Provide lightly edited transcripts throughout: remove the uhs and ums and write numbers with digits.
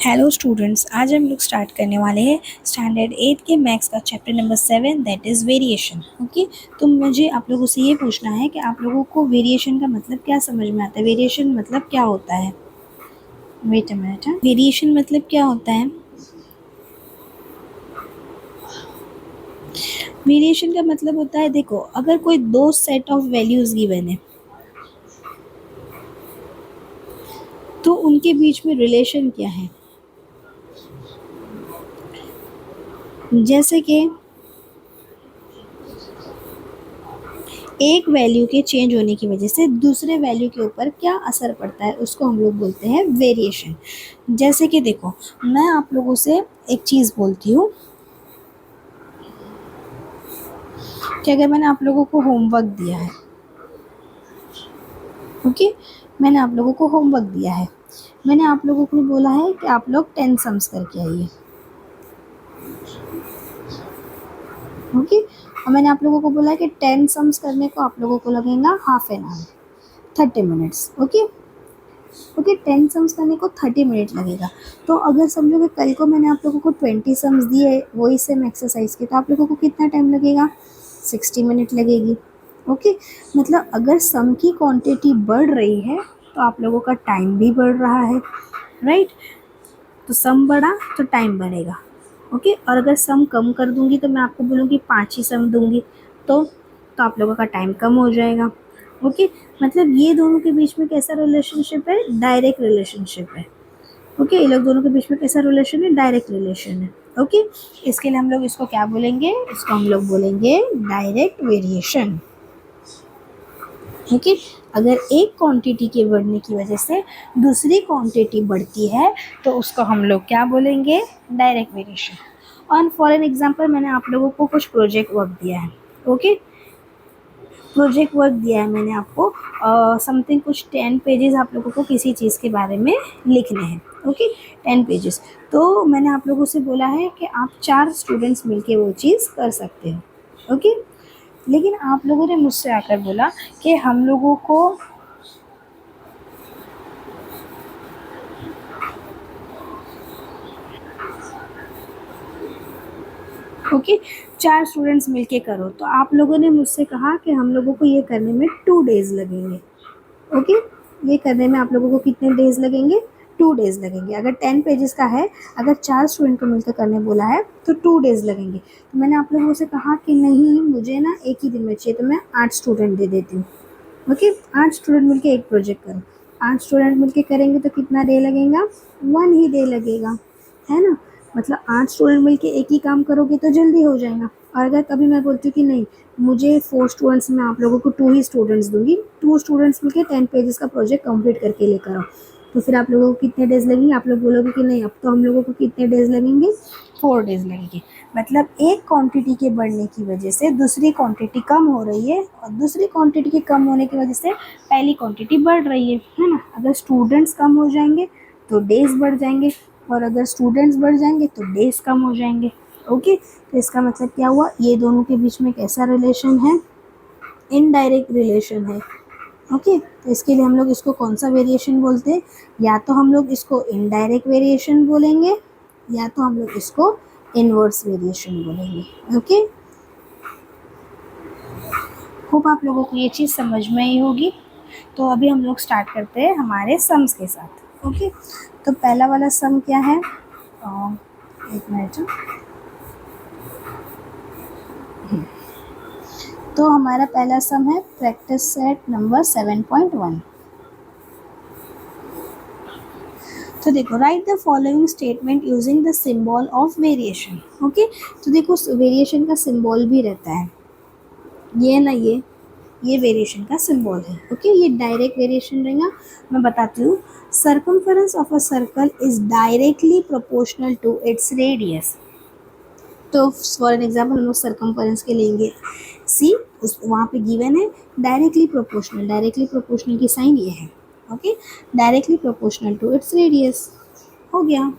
Hello students, आज हम लोग स्टार्ट करने वाले हैं स्टैंडर्ड 8 के मैथ्स का chapter number 7 that is variation. Okay, तो मुझे आप लोगों से ये पूछना है कि आप लोगों को वेरिएशन का मतलब क्या समझ में आता है। वेरिएशन मतलब क्या होता है? Wait a minute. वेरिएशन मतलब क्या होता है? वेरिएशन का मतलब होता है, देखो, अगर कोई दो सेट ऑफ वैल्यूज़ गिवन है तो उनके बीच में रिलेशन क्या है। जैसे कि एक वैल्यू के चेंज होने की वजह से दूसरे वैल्यू के ऊपर क्या असर पड़ता है, उसको हम लोग बोलते हैं वेरिएशन। जैसे कि देखो, मैं आप लोगों से एक चीज़ बोलती हूँ कि अगर मैंने आप लोगों को होमवर्क दिया है, ओके, मैंने आप लोगों को होमवर्क दिया है, मैंने आप लोगों को बोला है कि आप लोग 10 सम्स करके आइए, ओके, और मैंने आप लोगों को बोला है कि 10 सम्स करने को आप लोगों को लगेगा half an hour, 30 minutes. Okay okay, 10 sums करने को 30 मिनट लगेगा। तो अगर समझो कि कल को मैंने आप लोगों को 20 सम्स दिए वही सेम एक्सरसाइज के, तो आप लोगों को कितना टाइम लगेगा? 60 मिनट लगेगी। ओके, मतलब अगर सम की क्वांटिटी बढ़ रही है तो आप लोगों का टाइम भी बढ़ रहा है, राइट। तो सम बढ़ा तो टाइम बढ़ेगा। ओके, और अगर सम कम कर दूंगी तो मैं आपको बोलूँगी 5 ही सम दूंगी, तो आप लोगों का टाइम कम हो जाएगा। ओके, मतलब ये दोनों के बीच में कैसा रिलेशनशिप है? डायरेक्ट रिलेशनशिप है। ओके, ये लोग दोनों के बीच में कैसा रिलेशन है? डायरेक्ट रिलेशन है। ओके, इसके लिए हम लोग इसको क्या बोलेंगे? इसको हम लोग बोलेंगे डायरेक्ट वेरिएशन। ओके, अगर एक क्वांटिटी के बढ़ने की वजह से दूसरी क्वांटिटी बढ़ती है तो उसको हम लोग क्या बोलेंगे? Direct variation. और फॉर एन एग्जांपल, मैंने आप लोगों को कुछ प्रोजेक्ट वर्क दिया है। ओके, प्रोजेक्ट वर्क दिया है मैंने आपको, समथिंग कुछ 10 पेजेस आप लोगों को किसी चीज़ के बारे में लिखने हैं। Okay, 10 pages. तो मैंने आप लोगों से बोला है कि आप 4 स्टूडेंट्स मिलके वो चीज़ कर सकते हो। ओके, लेकिन आप लोगों ने मुझसे आकर बोला कि हम लोगों को ओके 4 स्टूडेंट्स मिलके करो, तो आप लोगों ने मुझसे कहा कि हम लोगों को ये करने में 2 डेज़ लगेंगे। ओके, ये करने में आप लोगों को कितने डेज़ लगेंगे? 2 डेज़ लगेंगे। अगर 10 पेजेस का है, अगर 4 स्टूडेंट को मिलकर करने बोला है तो 2 डेज़ लगेंगे। तो मैंने आप लोगों से कहा कि नहीं, मुझे ना एक ही दिन में चाहिए, तो मैं 8 स्टूडेंट दे देती हूँ। ओके, 8 स्टूडेंट मिलके एक प्रोजेक्ट करो। 8 स्टूडेंट मिलके करेंगे तो कितना डे लगेगा? 1 ही डे लगेगा, है ना। मतलब 8 स्टूडेंट मिलके एक ही काम करोगे तो जल्दी हो जाएगा। और अगर कभी मैं बोलती हूँ कि नहीं, मुझे 4 स्टूडेंट्स, मैं आप लोगों को 2 ही स्टूडेंट्स दूंगी, 2 स्टूडेंट्स मिलके 10 पेजेस का प्रोजेक्ट कंप्लीट करके लेकर आओ, तो फिर आप लोगों को कितने डेज लगेंगे? आप लोग बोलोगे कि नहीं, अब तो हम लोगों को कितने डेज लगेंगे? 4 डेज लगेंगे। मतलब एक क्वांटिटी के बढ़ने की वजह से दूसरी क्वांटिटी कम हो रही है, और दूसरी क्वांटिटी के कम होने की वजह से पहली क्वांटिटी बढ़ रही है ना। अगर स्टूडेंट्स कम हो जाएंगे तो डेज बढ़ जाएंगे, और अगर स्टूडेंट्स बढ़ जाएंगे तो डेज कम हो जाएंगे। ओके, तो इसका मतलब क्या हुआ? ये दोनों के बीच में कैसा रिलेशन है? इनडायरेक्ट रिलेशन है। ओके, तो इसके लिए हम लोग इसको कौन सा वेरिएशन बोलते हैं? या तो हम लोग इसको इनडायरेक्ट वेरिएशन बोलेंगे, या तो हम लोग इसको इनवर्स वेरिएशन बोलेंगे। ओके, होप आप लोगों को ये चीज़ समझ में आई होगी। तो अभी हम लोग स्टार्ट करते हैं हमारे सम्स के साथ। ओके, तो पहला वाला सम क्या है? एक मिनट। तो हमारा पहला सम है प्रैक्टिस सेट नंबर 7.1। तो देखो, right the following statement using the symbol of variation. Okay, तो देखो, वेरिएशन का सिंबल भी रहता है, ये ना, ये वेरिएशन का सिंबल है। ओके, ये डायरेक्ट वेरिएशन रहेगा। मैं बताती हूँ, circumference of a circle is directly proportional to its radius. तो फॉर एन एग्जाम्पल हम लोग सर्कमफेरेंस के लेंगे सी, उस वहाँ पे गिवन है डायरेक्टली प्रोपोर्शनल। डायरेक्टली प्रोपोर्शनल की साइन ये है। Okay, directly proportional to its radius हो गया।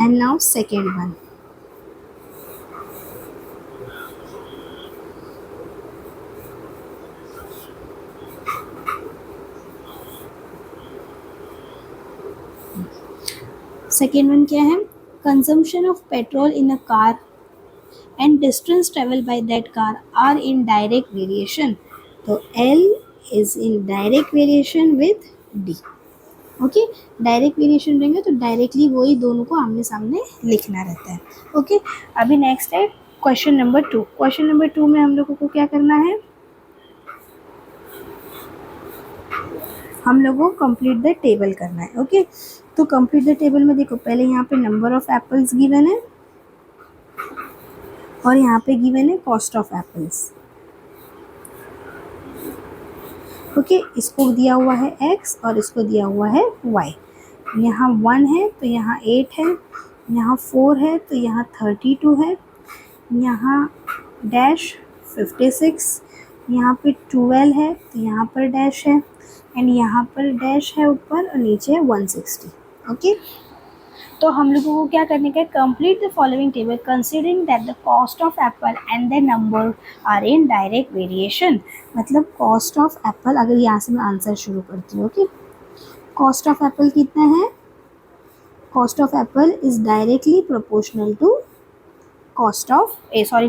And now second one. Second one क्या है, consumption of petrol in a car and distance travel by that car are in direct variation. तो L is in direct variation with D. Okay, direct variation रहेंगे तो directly वही दोनों को आमने सामने लिखना रहता है। ओके, अभी नेक्स्ट है क्वेश्चन नंबर 2। क्वेश्चन नंबर 2 में हम लोगों को क्या करना है, हम लोगों को कंप्लीट द टेबल करना है। ओके, तो कंप्लीट द टेबल में देखो, पहले यहाँ पे नंबर ऑफ एप्पल्स गिवन है और यहाँ पे गिवन है कॉस्ट ऑफ एप्पल्स। ओके, इसको दिया हुआ है x और इसको दिया हुआ है y। यहाँ 1 है तो यहाँ 8 है, यहाँ 4 है तो यहाँ 32 है, यहाँ डैश 56, यहाँ पे 12 है तो यहाँ पर डैश है, एंड यहाँ पर डैश है ऊपर और नीचे है 160। ओके, तो हम लोगों को क्या करने का है, complete the following table considering that the cost of apple and the number are in direct variation. मतलब कॉस्ट ऑफ एप्पल, अगर यहाँ से मैं आंसर शुरू करती हूँ। ओके, कॉस्ट ऑफ एप्पल कितना है, cost of apple is directly proportional to cost of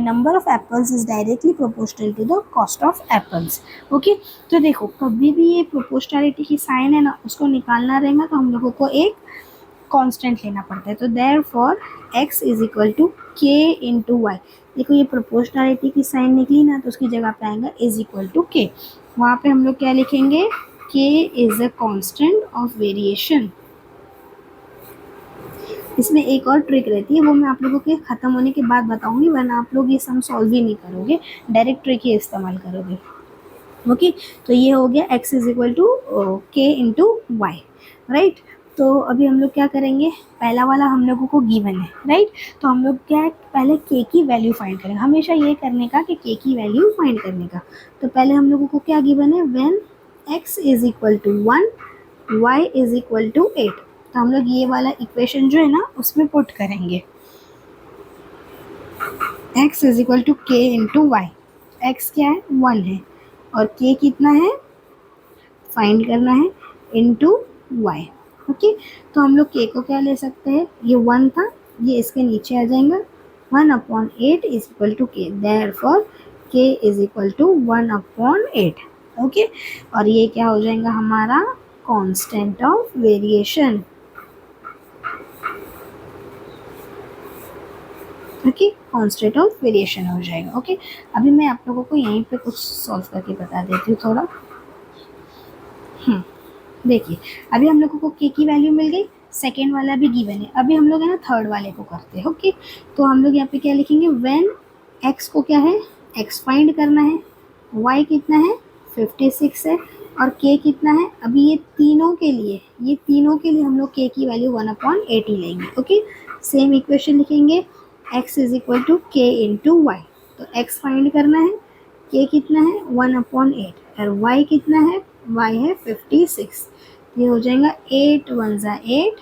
number of apples is directly proportional to the cost of apples। Okay, तो देखो कभी भी ये प्रोपोर्शनलिटी की साइन है ना, उसको निकालना रहेगा तो हम लोगों को एक कांस्टेंट लेना पड़ता है। तो therefore x is equal to k into y. देखो ये प्रोपोर्शनलिटी की साइन निकली ना, तो उसकी जगह पे आएगा इज इक्वल टू k। वहाँ पे हम लोग क्या लिखेंगे, k is a constant of variation. इसमें एक और ट्रिक रहती है, वो मैं आप लोगों के ख़त्म होने के बाद बताऊंगी, वरना आप लोग ये सम सॉल्व ही नहीं करोगे, डायरेक्ट ट्रिक ही इस्तेमाल करोगे। ओके, तो ये हो गया x इज इक्वल टू के इंटू वाई, राइट। तो अभी हम लोग क्या करेंगे, पहला वाला हम लोगों को गिवन है, राइट। तो हम लोग क्या है, पहले k की वैल्यू फाइंड करेंगे। हमेशा ये करने का कि k की वैल्यू फाइंड करने का। तो पहले हम लोगों को क्या गिवन है, when x is equal to 1 y is equal to 8। तो हम लोग ये वाला इक्वेशन जो है ना उसमें पुट करेंगे, x इज इक्वल टू के इंटू वाई। एक्स क्या है, 1 है, और k कितना है फाइंड करना है, इंटू वाई। ओके, तो हम लोग k को क्या ले सकते हैं, ये 1 था, ये इसके नीचे आ जाएगा, 1/8 is equal to k. Therefore k is equal to 1/8। Okay, और ये क्या हो जाएगा हमारा constant of variation. Okay, constant of variation हो जाएगा। ओके, अभी मैं आप लोगों को यहीं पे कुछ सॉल्व करके बता देती हूँ थोड़ा। देखिए, अभी हम लोगों को k की वैल्यू मिल गई, सेकेंड वाला भी गिवन है। अभी हम लोग है ना थर्ड वाले को करते हैं। ओके, तो हम लोग यहाँ पे क्या लिखेंगे, व्हेन x को क्या है, x फाइंड करना है, y कितना है 56 है, और k कितना है, अभी ये तीनों के लिए हम लोग k की वैल्यू 1/8 ही लेंगे। ओके, सेम इक्वेशन लिखेंगे, x इज इक्वल टू के इंटू वाई। तो x फाइंड करना है, k कितना है 1/8, और y कितना है, y है 56। ये हो जाएगा 8 1 ज़ा 8,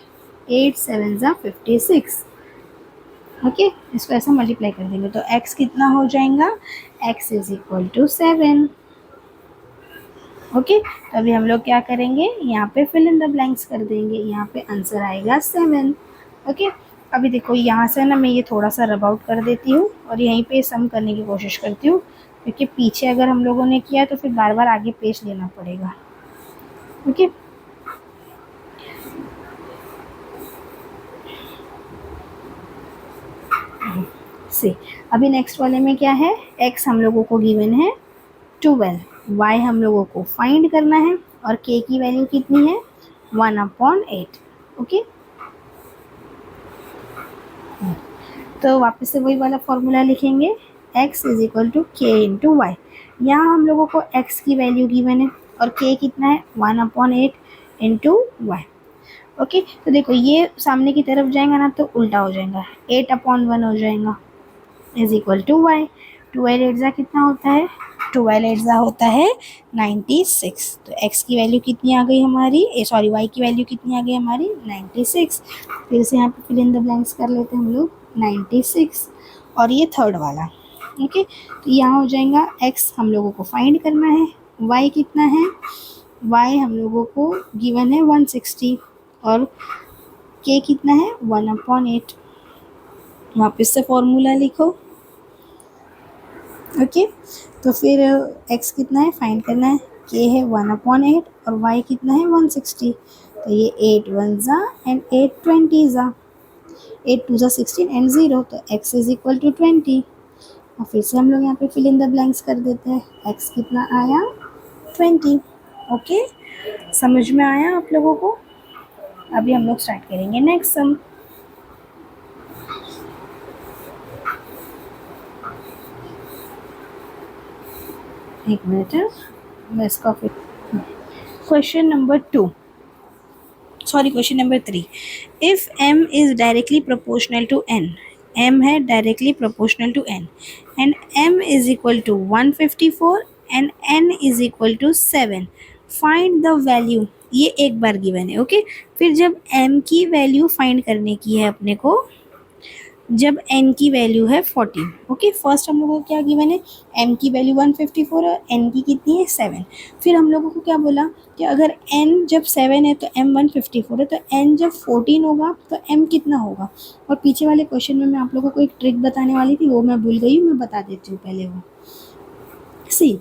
8 7 ज़ा 56। ओके, इसको ऐसा मल्टीप्लाई कर देंगे तो x कितना हो जाएगा, x is equal to 7। Okay, तो अभी हम लोग क्या करेंगे, यहाँ पे फिल इन द ब्लैंक्स कर देंगे, यहाँ पे आंसर आएगा 7। ओके, अभी देखो यहाँ से ना मैं ये थोड़ा सा रब आउट कर देती हूँ और यहीं पे सम करने की कोशिश करती हूँ, क्योंकि पीछे अगर हम लोगों ने किया तो फिर बार बार आगे पेज लेना पड़ेगा। ओके, से अभी नेक्स्ट वाले में क्या है, x हम लोगों को गिवन है 12, y हम लोगों को फाइंड करना है, और k की वैल्यू कितनी है 1/8। ओके, तो वापस से वही वाला फॉर्मूला लिखेंगे, x इज इक्वल टू के इंटू वाई। यहाँ हम लोगों को x की वैल्यू गिवन है और k कितना है 1/8 इंटू वाई। ओके, तो देखो ये सामने की तरफ जाएगा ना तो उल्टा हो जाएगा, 8/1 हो जाएगा इज इक्वल टू वाई। 12 8 ज़ा कितना होता है, 12 8 ज़ा होता है 96। तो x की वैल्यू कितनी आ गई हमारी, y की वैल्यू कितनी आ गई हमारी 96। फिर से यहाँ पे फिल इन द ब्लैंक्स कर लेते हैं हम लोग, 96 और ये थर्ड वाला। ओके, तो यहाँ हो जाएगा x हम लोगों को फाइंड करना है, y कितना है, y हम लोगों को गिवन है 160, और के कितना है 1/8। वापस से फॉर्मूला लिखो। ओके, तो फिर x कितना है फाइंड करना है, k है 1/8 और y कितना है 160। तो ये 8 1 ज़ा एंड 8 20 ज़ा, 8 2 ज़ा 16 एंड 0, तो x इज इक्वल टू 20। और फिर से हम लोग यहाँ पे फिल इन द ब्लैंक्स कर देते हैं। x कितना आया 20। ओके, समझ में आया आप लोगों को? अभी हम लोग स्टार्ट करेंगे नेक्स्ट सम। एक मिनट, मैं इसका फिर question number 3। If m is directly proportional to n, m है directly proportional to n and m is equal to 154 and n is equal to 7, find the value. ये एक बार given है। Okay, फिर जब m की वैल्यू फाइंड करने की है अपने को, जब n की वैल्यू है 14। ओके, फर्स्ट हम लोगों को क्या गिवन है, m की वैल्यू 154 और n की कितनी है 7। फिर हम लोगों को क्या बोला कि अगर n जब 7 है तो m 154 है, तो n जब 14 होगा तो m कितना होगा। और पीछे वाले क्वेश्चन में मैं आप लोगों को एक ट्रिक बताने वाली थी, वो मैं भूल गई हूँ, मैं बता देती हूँ पहले वो। सी,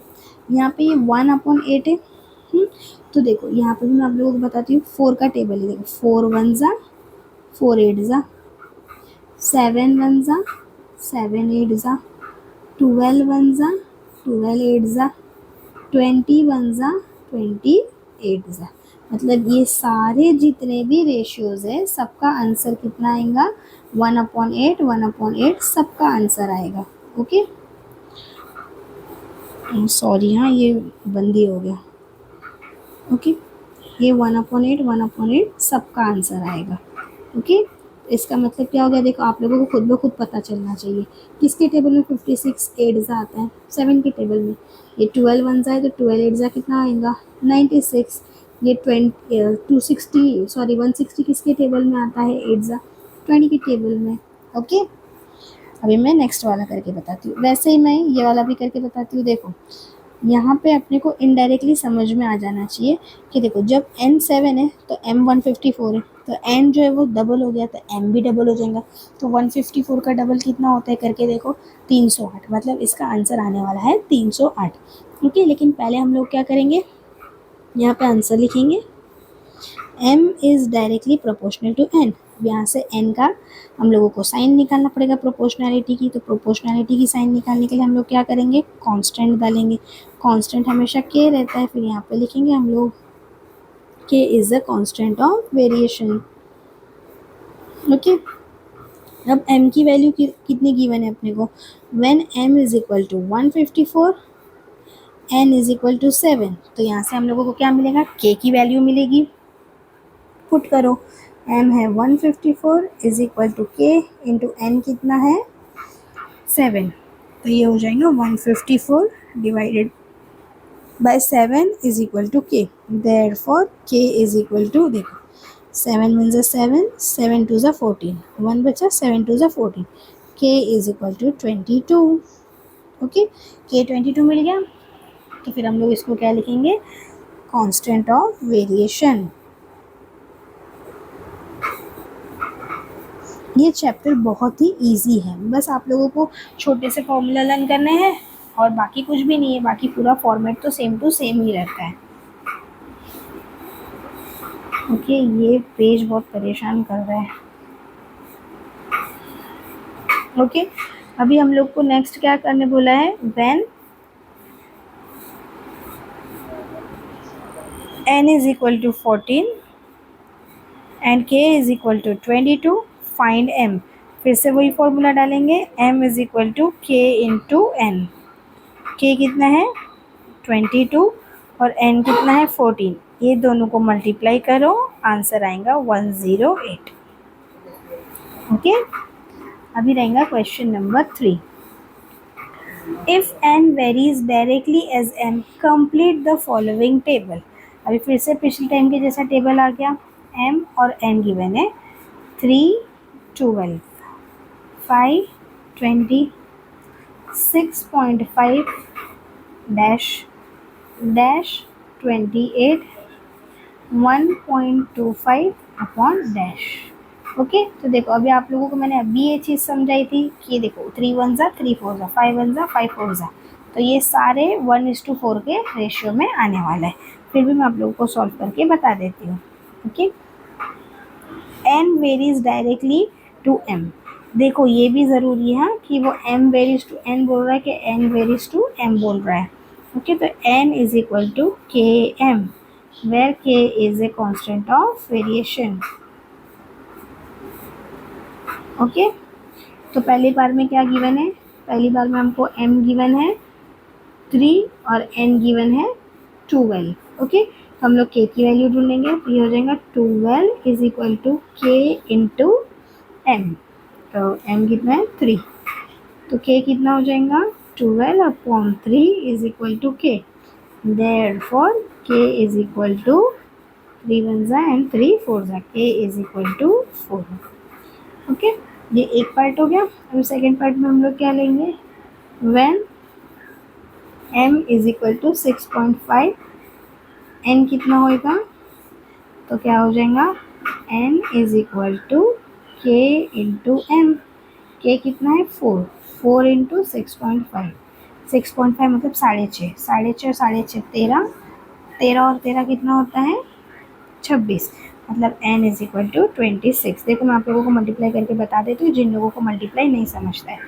यहाँ पे ये 1/8 है। तो देखो यहाँ पे भी मैं आप लोगों को बताती हूँ, 4 का टेबल है। देखो 4 1 ज़ा 4 8 ज़ा, 7 1 ज़ा 7 8 ज़ा, 12 1 ज़ा 12 8 ज़ा, 21 ज़ा 28 ज़ा। मतलब ये सारे जितने भी रेशियोज़ है सबका आंसर कितना आएगा 1/8 1/8 सबका आंसर आएगा। ओके, सॉरी हाँ ये बंदी हो गया। ओके, ये 1/8 1/8 सबका आंसर आएगा। ओके, इसका मतलब क्या हो गया, देखो आप लोगों को खुद ब खुद पता चलना चाहिए किसके टेबल में 56 8 ज़ा आता है, 7 के टेबल में। ये 12 1 ज़ा है तो 12 8 ज़ा कितना आएगा 96। ये 160 किसके टेबल में आता है 8 ज़ा 20 के टेबल में। ओके, अभी मैं नेक्स्ट वाला करके बताती हूँ, वैसे ही मैं ये वाला भी करके बताती हूँ। देखो यहाँ पे अपने को इनडायरेक्टली समझ में आ जाना चाहिए कि देखो जब n 7 है तो m 154 है, तो n जो है वो डबल हो गया तो m भी डबल हो जाएगा। तो 154 का डबल कितना होता है करके देखो 308, मतलब इसका आंसर आने वाला है 308। ओके, लेकिन पहले हम लोग क्या करेंगे, यहाँ पे आंसर लिखेंगे m is directly proportional to n। यहाँ से n का हम लोगों को साइन निकालना पड़ेगा प्रोपोर्शनैलिटी की। तो प्रोपोर्शनैलिटी की साइन निकालने के लिए हम लोग क्या करेंगे, कांस्टेंट डालेंगे। कांस्टेंट हमेशा k रहता है, फिर यहाँ पे लिखेंगे हम लोग k is the constant of variation. Okay, अब m की वैल्यू कितनी गिवन है अपने को, when m is equal to 154 n is equal to 7, तो यहाँ से हम लोगों को क्या मिलेगा, k की वैल्यू मिलेगी। पुट करो, m है 154 is equal to k into n कितना है 7, तो ये हो जाएगा 154 divided by 7 is equal to k। Therefore k is equal to, देखो 7 1 ज़ा 7 7 2 ज़ा 14, 1 बचा 7 2 ज़ा 14, k is equal to 22। Okay, k 22 मिल गया, तो फिर हम लोग इसको क्या लिखेंगे, कांस्टेंट ऑफ वेरिएशन। ये चैप्टर बहुत ही इजी है, बस आप लोगों को छोटे से फॉर्मूला लर्न करने हैं और बाकी कुछ भी नहीं है, बाकी पूरा फॉर्मेट तो सेम टू सेम ही रहता है। ओके, ये पेज बहुत परेशान कर रहा है। ओके, अभी हम लोग को नेक्स्ट क्या करने बोला है, when n is equal to 14 and k is equal to 22, find m। फिर से वही फॉर्मूला डालेंगे, m is equal to k into n। k कितना है 22 और n कितना है 14, ये दोनों को मल्टीप्लाई करो, आंसर आएगा 108। ओके, अभी रहेगा question number 3। If n varies directly as m, complete the following table. अभी फिर से पिछले टाइम के जैसा टेबल आ गया, m और n गिवन है 3 12 5 20 6.5 dash dash 28 1.25 upon dash. Okay, तो देखो अभी आप लोगों को मैंने अभी ये चीज़ समझाई थी कि ये देखो 3 1 ज़ा 3 4 ज़ा 5 1 ज़ा 5 4 ज़ा, तो ये सारे 1:4 के रेशियो में आने वाला है। फिर भी मैं आप लोगों को सॉल्व करके बता देती हूँ। Okay, n varies directly to m। देखो ये भी ज़रूरी है कि वो m वेरीज टू n बोल रहा है कि n वेरीज टू m बोल रहा है। ओके, तो n is equal to k m, where k is a constant of variation. Okay, तो पहली बार में क्या गिवन है, पहली बार में हमको m गिवन है 3 और n गिवन है 12। ओके, तो हम लोग k की वैल्यू ढूंढेंगे, तो ये हो जाएगा 12 is equal to k into m। तो m कितना है 3, तो k कितना हो जाएगा 12/3 is equal to k। Therefore k is equal to 3 1 ज़ा एंड 3 4 ज़ा, k is equal to 4। Okay, ये एक पार्ट हो गया। अब सेकेंड पार्ट में हम लोग क्या लेंगे, when m is equal to 6.5, n कितना होएगा, तो क्या हो जाएगा n is equal to k into m। k कितना है 4, 4 इंटू 6.5, 6.5 मतलब 6.5, 6.5 और 6.5 13, 13 और 13 कितना होता है 26, मतलब n इज इक्वल टू 26। देखो मैं आप लोगों को मल्टीप्लाई करके बता देती हूँ जिन लोगों को मल्टीप्लाई नहीं समझता है।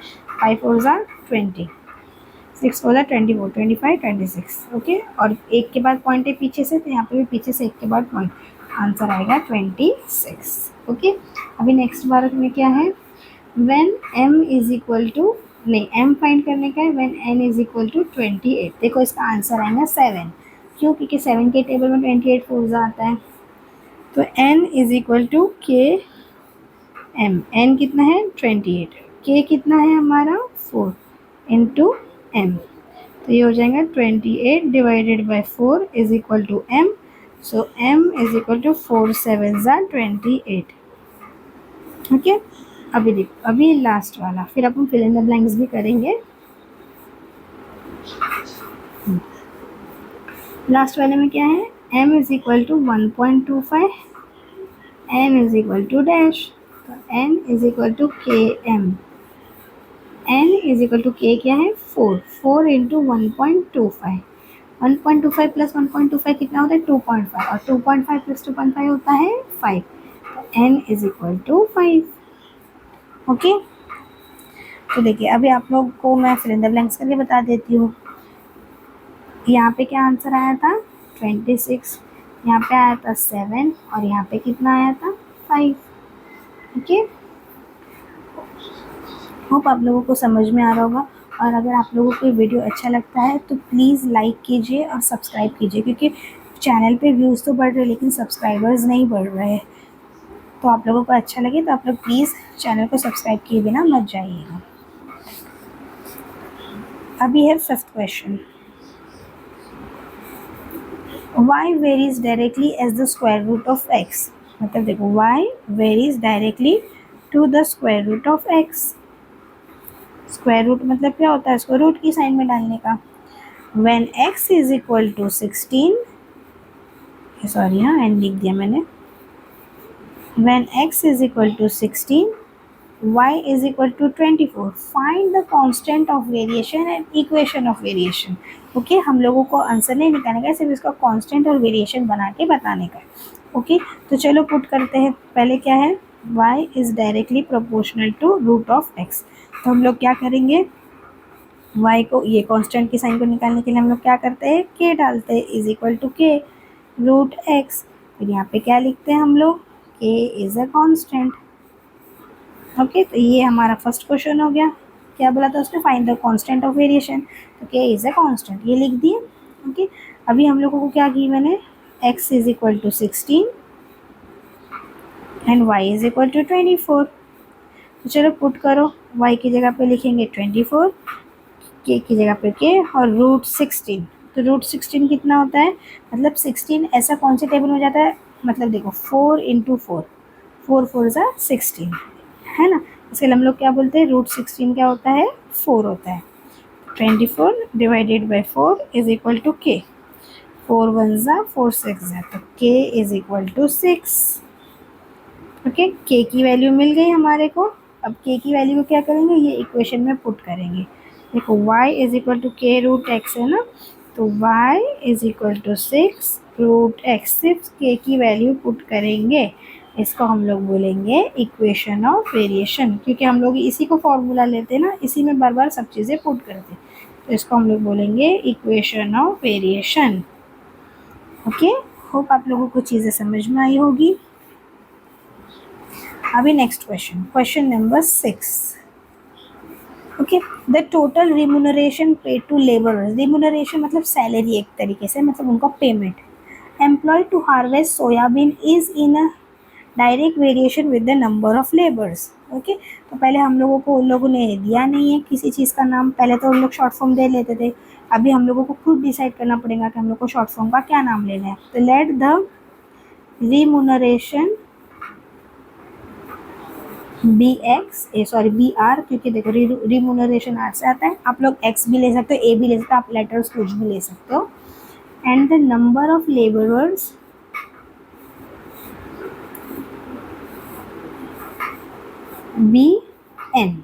5 4 ज़ा 20, 6 4 ज़ा 24, 25 26। ओके, और एक के बाद पॉइंट है पीछे से, तो यहाँ पे भी पीछे से एक के बाद पॉइंट, आंसर आएगा 26। ओके, अभी नेक्स्ट बार में क्या है, when m is equal to, नहीं m फाइंड करने का है, when n is equal to 28। देखो इसका आंसर आएगा 7, क्यों, क्योंकि 7 के टेबल में 28 4 ज़ा आता है। तो n is equal to k m, n कितना है 28, k कितना है हमारा 4 इंटू m, तो ये हो जाएगा 28 divided by 4 is equal to m। So m is equal to 4 7 ज़ा 28। ओके, अभी देखो अभी लास्ट वाला, फिर अपन फिल इन द ब्लैंक्स भी करेंगे। लास्ट वाले में क्या है, m is equal to 1.25, n is equal to dash, तो n is equal to k m, n is equal to k क्या है 4, 4 इंटू 1.25, 1.25 प्लस 1.25 कितना होता है 2.5, और 2.5 प्लस 2.5 होता है 5, तो n is equal to 5। Okay, तो देखिए अभी आप लोग को मैं फिल इन द ब्लैंक्स करके बता देती हूँ। यहाँ पे क्या आंसर आया था 26, यहाँ पे आया था 7, और यहाँ पे कितना आया था 5। ओके, होप आप लोगों को समझ में आ रहा होगा, और अगर आप लोगों को वीडियो अच्छा लगता है तो प्लीज़ लाइक कीजिए और सब्सक्राइब कीजिए, क्योंकि चैनल पे व्यूज़ तो बढ़ रहे हैं लेकिन सब्सक्राइबर्स नहीं बढ़ रहे हैं। तो आप लोगों को अच्छा लगे तो आप लोग प्लीज़ चैनल को सब्सक्राइब किए बिना मत जाइएगा। अभी है fifth question, y varies directly as the square root of x। मतलब देखो y varies directly to the square root of x। Square root मतलब क्या होता है, इसको रूट की साइन में डालने का। When x is equal to 16, sorry हाँ एंड लिख दिया मैंने, when x is equal to 16, y is equal to 24, find the constant of variation and equation of variation. Okay, हम लोगों को आंसर नहीं निकालने का है, सिर्फ इसका कांस्टेंट और वेरिएशन बना के बताने का है। ओके, तो चलो पुट करते हैं। पहले क्या है, y is directly proportional to root of x। तो हम लोग क्या करेंगे, y को, ये कांस्टेंट की साइन को निकालने के लिए हम लोग क्या करते हैं, k डालते हैं, is equal to k root x। फिर यहाँ पे क्या लिखते हैं हम लोग, k is a constant. Okay, तो ये हमारा फर्स्ट क्वेश्चन हो गया। क्या बोला था उसने, find the constant of variation, तो k इज अ कांस्टेंट, ये लिख दिए। ओके, अभी हम लोगों को क्या गिवन है, x is equal to 16 and y is equal to 24। तो चलो पुट करो, y की जगह पे लिखेंगे 24, k की जगह पे k, और रूट 16। तो रूट 16 कितना होता है, मतलब 16 ऐसा कौन से टेबल में जाता है, मतलब देखो 4 इंटू 4, 4 4 ज़ा 16 है ना। इसके लिए हम लोग क्या बोलते हैं, रूट 16 क्या होता है 4 होता है। 24 divided by 4 is equal to k, 4 1 ज़ा 4 6 ज़ा, तो k is equal to 6। Okay, k की वैल्यू मिल गई हमारे को। अब के की वैल्यू को क्या करेंगे, ये इक्वेशन में पुट करेंगे। देखो y is equal to k root x है ना, तो y is equal to 6 root x. सिर्फ के की वैल्यू पुट करेंगे, इसको हम लोग बोलेंगे इक्वेशन ऑफ वेरिएशन, क्योंकि हम लोग इसी को फॉर्मूला लेते हैं ना, इसी में बार बार सब चीज़ें पुट करते हैं, तो इसको हम लोग बोलेंगे equation of variation. Okay, hope आप लोगों को चीज़ें समझ में आई होगी। अभी next question, question number 6। Okay, the total remuneration paid to labourers, remuneration मतलब सैलरी एक तरीके से, मतलब उनका payment, employ to harvest soybean is in a direct variation with the number of labours. Okay, तो पहले हम लोगों को उन लोगों ने दिया नहीं है किसी चीज़ का नाम, पहले तो उन लोग शॉर्ट फॉर्म दे लेते थे, अभी हम लोगों को खुद डिसाइड करना पड़ेगा कि हम लोग को शॉर्ट फॉर्म का क्या नाम लेना है। तो let the remuneration be x, sorry be r, क्योंकि देखो रिम्यूनरेशन आर से आता है, आप लोग एक्स भी ले सकते हो, ए भी ले सकते हो, आप लेटर्स कुछ भी ले सकते हो। And the number of labourers be n.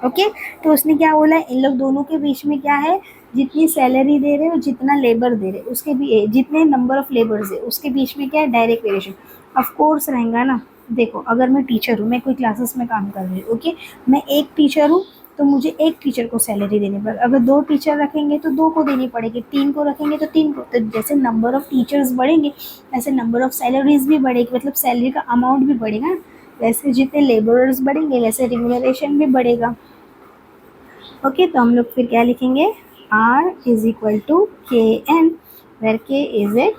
Okay, तो उसने क्या बोला, इन लोग दोनों के बीच में क्या है, जितनी सैलरी दे रहे हो जितना लेबर दे रहे उसके भी जितने नंबर ऑफ लेबर्स है उसके बीच में क्या है, डायरेक्ट वेरिएशन। ऑफ कोर्स रहेगा ना। देखो अगर मैं टीचर हूँ, मैं कोई क्लासेस में काम कर रही हूँ, ओके, मैं एक टीचर हूँ तो मुझे एक टीचर को सैलरी देनी पड़ेगी, अगर दो टीचर रखेंगे तो दो को देनी पड़ेगी, तीन को रखेंगे तो तीन को। तो जैसे नंबर ऑफ टीचर्स बढ़ेंगे वैसे नंबर ऑफ सैलरीज भी बढ़ेगी, मतलब सैलरी का अमाउंट भी बढ़ेगा। वैसे जितने लेबरर्स बढ़ेंगे वैसे रिम्यूनरेशन भी बढ़ेगा। ओके, तो हम लोग फिर क्या लिखेंगे, R is equal to k N, where के is a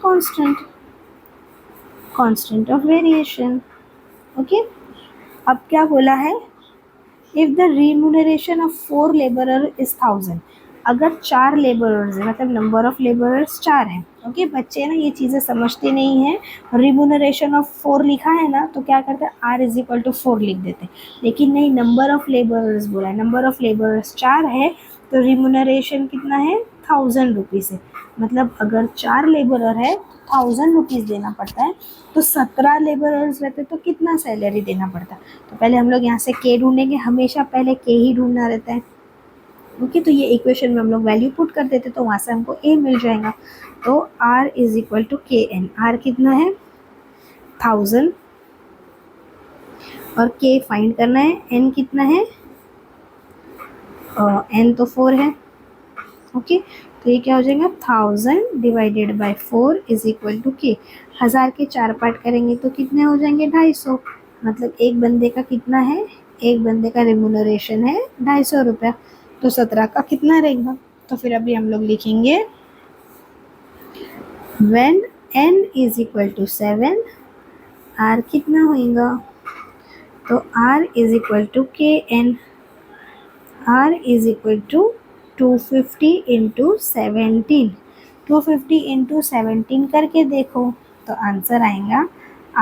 constant of variation. Okay, अब क्या बोला है, if the remuneration of 4 labourer is 1000, अगर 4 लेबरर्स है मतलब नंबर ऑफ लेबरर्स 4 हैं। ओके, बच्चे ना ये चीज़ें समझते नहीं हैं, रिम्यूनरेशन ऑफ 4 लिखा है ना तो क्या करते हैं, R इज इक्वल टू 4 लिख देते हैं, लेकिन नहीं, नंबर ऑफ लेबरर्स बोला है, नंबर ऑफ लेबरर्स 4 है तो रिम्यूनरेशन कितना है, 1000 रुपीज़ है। मतलब अगर 4 लेबरर है 1000 रुपीज़ देना पड़ता है, तो 17 लेबरर्स रहते तो कितना सैलरी देना पड़ता है। तो पहले हम लोग यहाँ से के ढूंढेंगे, हमेशा पहले के ही ढूंढना रहता है। ओके, तो ये इक्वेशन में हम लोग वैल्यू पुट कर देते तो वहाँ से हमको ए मिल जाएगा। तो R is equal to k N, are कितना है 1000 और के फाइंड करना है, एन कितना है, एन तो 4 है। ओके, तो ये क्या हो जाएगा, 1000 divided by 4 is equal to k. 1000 के 4 पार्ट करेंगे तो कितने हो जाएंगे, 250, मतलब एक बंदे का कितना है, एक बंदे का रिम्यूनरेशन है 250 रुपया, तो 17 का कितना रहेगा। तो फिर अभी हम लोग लिखेंगे when n is equal to 7, r कितना होगा, तो r is equal to k n, r is equal to 250 into 17, 250 into 17 करके देखो तो आंसर आएगा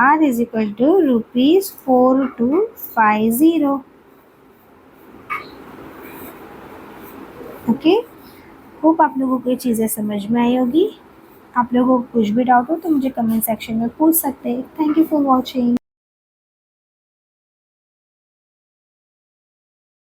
r is equal to ₹4250। Okay, hope आप लोगों को ये चीज़ें समझ में आई होगी। आप लोगों को कुछ भी डाउट हो तो मुझे कमेंट सेक्शन में पूछ सकते हैं। Thank you for watching.